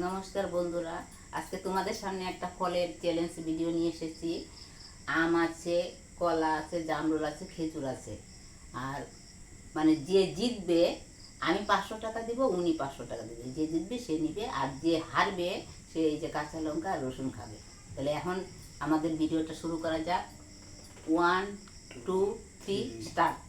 নমস্কার বন্ধুরা, আজকে তোমাদের সামনে একটা ফলের চ্যালেঞ্জ ভিডিও নিয়ে এসেছি। আম আছে, কলা আছে, জামরুল আছে, খেজুর আছে। আর মানে যে জিতবে, আমি 500 টাকা দিব, উনি 500 টাকা দেবে। যে জিতবে সে নিবে, আর যে হারবে সে এই যে কাঁচা লঙ্কা আর রসুন খাবে। তাহলে এখন আমাদের ভিডিওটা শুরু করা যাক। 1 2 3 স্টার্ট।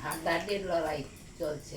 হাড্ডাহাড্ডির লড়াই চলছে।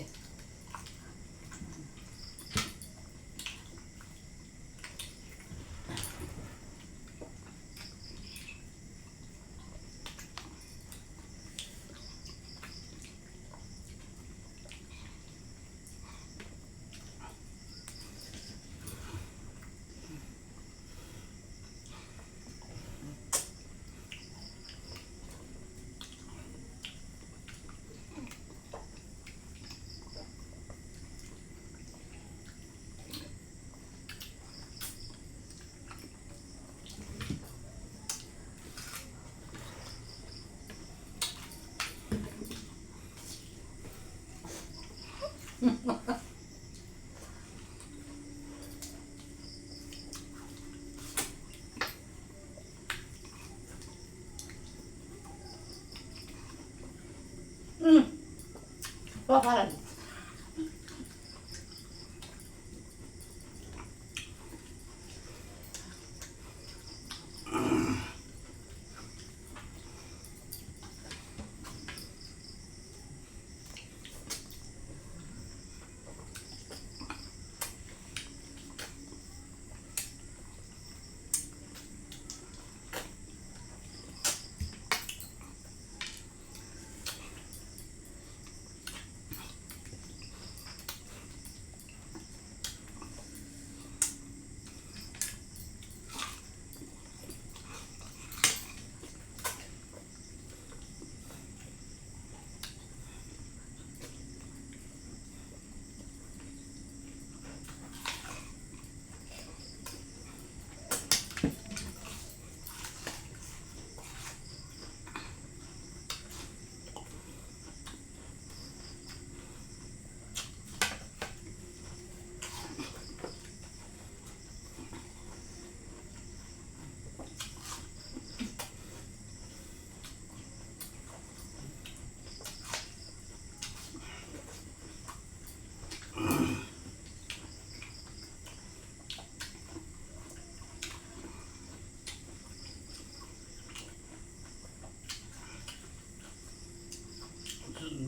ভালো।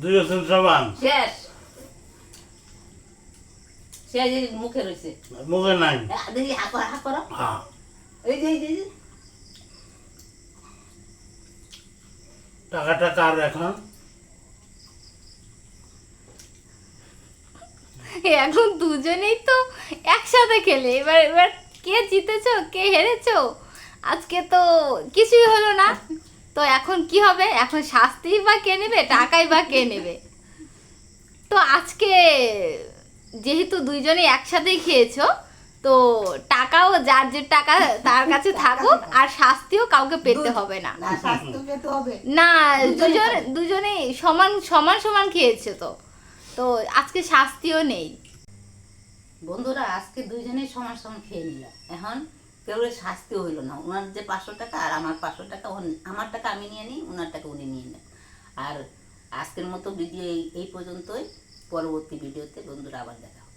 দুজন সমান শেষ শেষ এই মুখে রয়েছে মুখে নাই দেখি হা করো হ্যাঁ এই যে এই যে, এই যে টাকাটা কার এখন এখন দুজনেই তো একসাথে খেলে, এবার এবার কে জিতেছো কে হেরেছো আজকে তো কিছুই হলো না। তো এখন কি হবে, এখন শাস্তি বা কে নেবে, টাকাই বা কে নেবে? তো আজকে যেহেতু দুইজনে একসাথেই খেয়েছো, তো টাকাও যার যে টাকা তার কাছে থাকুক, আর শাস্তিও কাউকে পেতে হবে না। না শাস্তি পেতে হবে না, দুজনে সমান সমান সমান খেয়েছে তো, তো আজকে শাস্তিও নেই। বন্ধুরা আজকে দুইজনেই সমান সমান খেয়ে নিলাম, এখন কেউ শাস্তিও হইলো না। ওনার যে 500 টাকা আর আমার 500 টাকা, আমার টাকা আমি নিয়ে নিই, ওনার টাকা উনি নিয়ে নেন। আর আজকের মতো ভিডিও এই পর্যন্তই। পরবর্তী ভিডিওতে বন্ধুরা আবার দেখা হবে।